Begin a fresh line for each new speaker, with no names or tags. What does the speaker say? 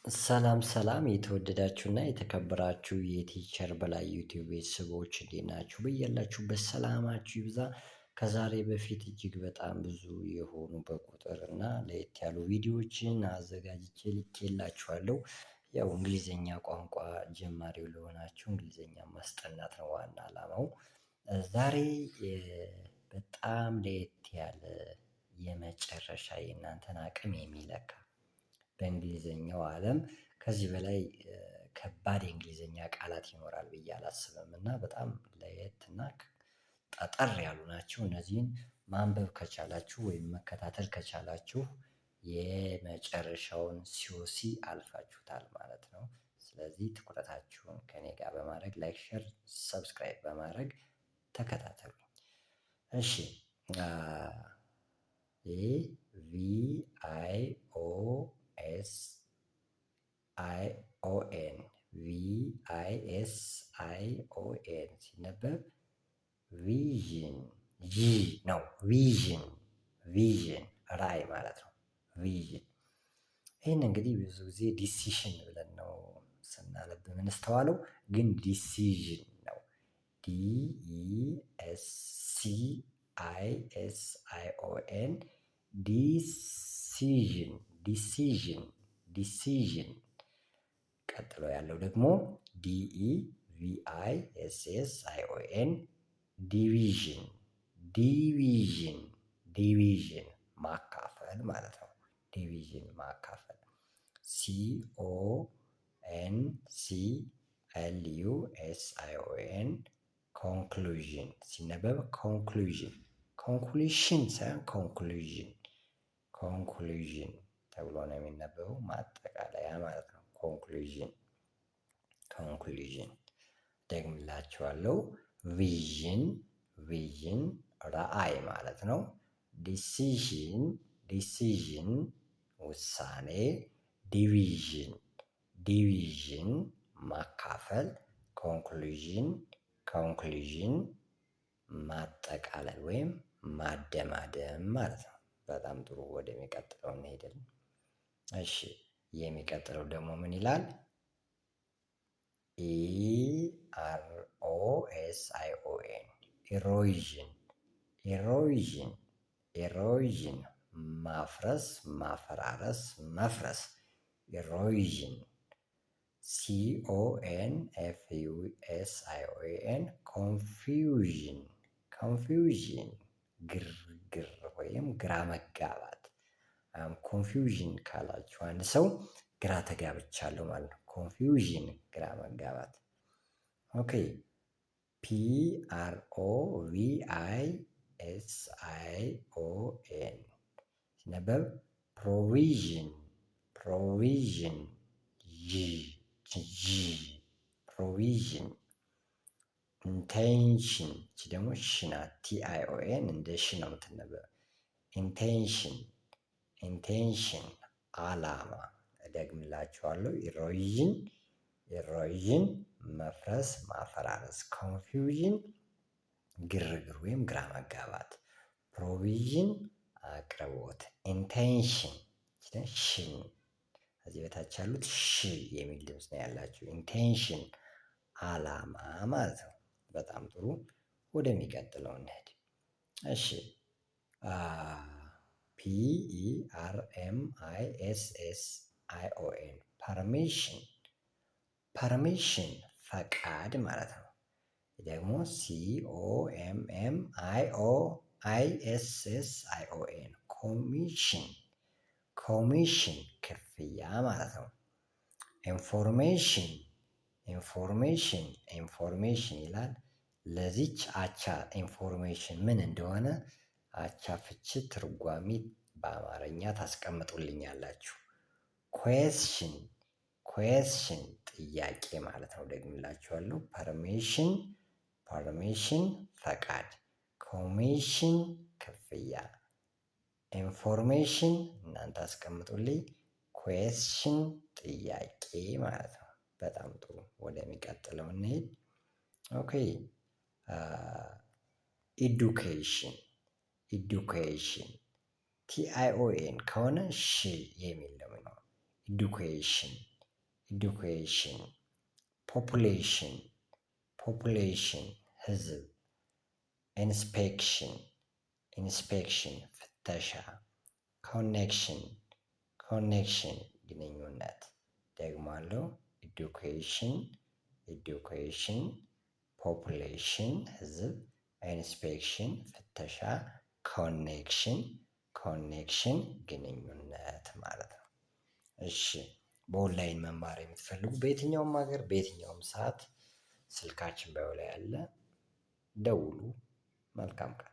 ሰላም ሰላም የተወደዳችሁና የተከበራችሁ የቲቸር በላይ ዩቲዩብ ቤተሰቦች እንዴት ናችሁ? በያላችሁበት ሰላማችሁ ይብዛ። ከዛሬ በፊት እጅግ በጣም ብዙ የሆኑ በቁጥር እና ለየት ያሉ ቪዲዮዎችን አዘጋጅቼ ልኬላችኋለሁ። ያው እንግሊዘኛ ቋንቋ ጀማሪው ለሆናችሁ እንግሊዘኛ ማስጠናት ነው ዋና አላማው። ዛሬ በጣም ለየት ያለ የመጨረሻ የእናንተን አቅም የሚለካ በእንግሊዘኛው ዓለም ከዚህ በላይ ከባድ የእንግሊዘኛ ቃላት ይኖራል ብዬ አላስብም። እና በጣም ለየት እና ጠጠር ያሉ ናቸው። እነዚህን ማንበብ ከቻላችሁ ወይም መከታተል ከቻላችሁ የመጨረሻውን ሲኦሲ አልፋችሁታል ማለት ነው። ስለዚህ ትኩረታችሁን ከእኔ ጋር በማድረግ ላይክ ሼር ሰብስክራይብ በማድረግ ተከታተሉኝ። እሺ ቪአይኦኤስ አይኦኤን ቪአይኤስአይኦኤን ሲነበብ ቪዥን ጂ ነው። ቪዥን ራዕይ ማለት ነው። ቪዥን ይሄን እንግዲህ ብዙ ጊዜ ዲሲሽን ብለን ነው ስናነብ የምንስተዋለው፣ ግን ዲሲዥን ነው። ዲኢኤስሲአይኤስአይኦኤን ዲሲዥን። ቀጥሎ ያለው ደግሞ ዲኢቪአይኤስኤስአይኦኤን ዲቪዥን ማካፈል ማለት ነው። ዲቪዥን ማካፈል ሲኦኤንሲኤልዩኤስአይኦኤን ኮንክሉዥን ሲነበብ ኮንክሉዥን ሳይሆን ኮንክሉዥን ተብሎ ነው የሚነበበው። ማጠቃለያ ማለት ነው። ኮንክሉዥን ደግምላችኋለሁ። ቪዥን ራዕይ ማለት ነው። ዲሲዥን ውሳኔ፣ ዲቪዥን ማካፈል፣ ኮንክሉዥን ማጠቃለል ወይም ማደማደም ማለት ነው። በጣም ጥሩ። ወደሚቀጥለው እንሄዳለን። እሺ የሚቀጥለው ደግሞ ምን ይላል? ኢአርኦኤስአይኦኤን ኢሮዥን ማፍረስ፣ ማፈራረስ፣ መፍረስ። ኢሮዥን ሲኦኤንኤፍዩኤስአይኦኤን ኮንፊውዥን ግርግር ወይም ግራ መጋባት። ኮንፊውዥን ካላችሁ አንድ ሰው ግራ ተጋብቻለሁ ማለት ነው። ኮንፊውዥን ግራ መጋባት። ኦኬ ፒአርኦቪአይኤስአይኦኤን ሲነበብ ፕሮቪዥን ኢንቴንሽን እቺ ደግሞ ሽ ናት። ቲአይኦኤን እንደ ሽ ነው የምትነበብ። ኢንቴንሽን አላማ። እደግምላችኋለሁ። ኢሮዥን መፍረስ፣ ማፈራረስ። ኮንፊውዥን ግርግር ወይም ግራ መጋባት። ፕሮቪዥን አቅርቦት። ኢንቴንሽን ሽን ከዚህ በታች ያሉት ሽ የሚል ድምፅ ነው ያላቸው። ኢንቴንሽን አላማ ማለት ነው። በጣም ጥሩ። ወደሚቀጥለው እንሂድ። እሺ ፒኢአርኤምአይኤስኤስአይኦኤን ፐርሚሽን ፈቃድ ማለት ነው። ደግሞ ሲኦኤምኤምአይኤስኤስአይኦኤን ኮሚሽን ክፍያ ማለት ነው። ኢንፎርሜሽን ይላል። ለዚች አቻ ኢንፎርሜሽን ምን እንደሆነ አቻ ፍቺ ትርጓሜ በአማርኛ ታስቀምጡልኛላችሁ። ኩዌስችን ጥያቄ ማለት ነው። ደግምላችኋለሁ። ፐርሚሽን ፈቃድ፣ ኮሚሽን ክፍያ፣ ኢንፎርሜሽን እናንተ አስቀምጡልኝ፣ ኩዌስችን ጥያቄ ማለት ነው። በጣም ጥሩ። ወደሚቀጥለው እንሄድ። ኦኬ ኢዱኬሽን ቲአይኦኤን ከሆነ ሽ የሚል ነው። ኢዱኬሽን ኤዱኬሽን፣ ፖፑሌሽን ፖፑሌሽን ህዝብ፣ ኢንስፔክሽን ኢንስፔክሽን ፍተሻ፣ ኮኔክሽን ኮኔክሽን ግንኙነት። ደግማለሁ። ኤዱኬሽን ኤዱኬሽን፣ ፖፑሌሽን ህዝብ፣ ኢንስፔክሽን ፍተሻ፣ ኮኔክሽን ኮኔክሽን ግንኙነት ማለት ነው። እሺ በኦንላይን መማር የምትፈልጉ በየትኛውም ሀገር በየትኛውም ሰዓት ስልካችን ባዮ ላይ አለ። ደውሉ። መልካም ቀን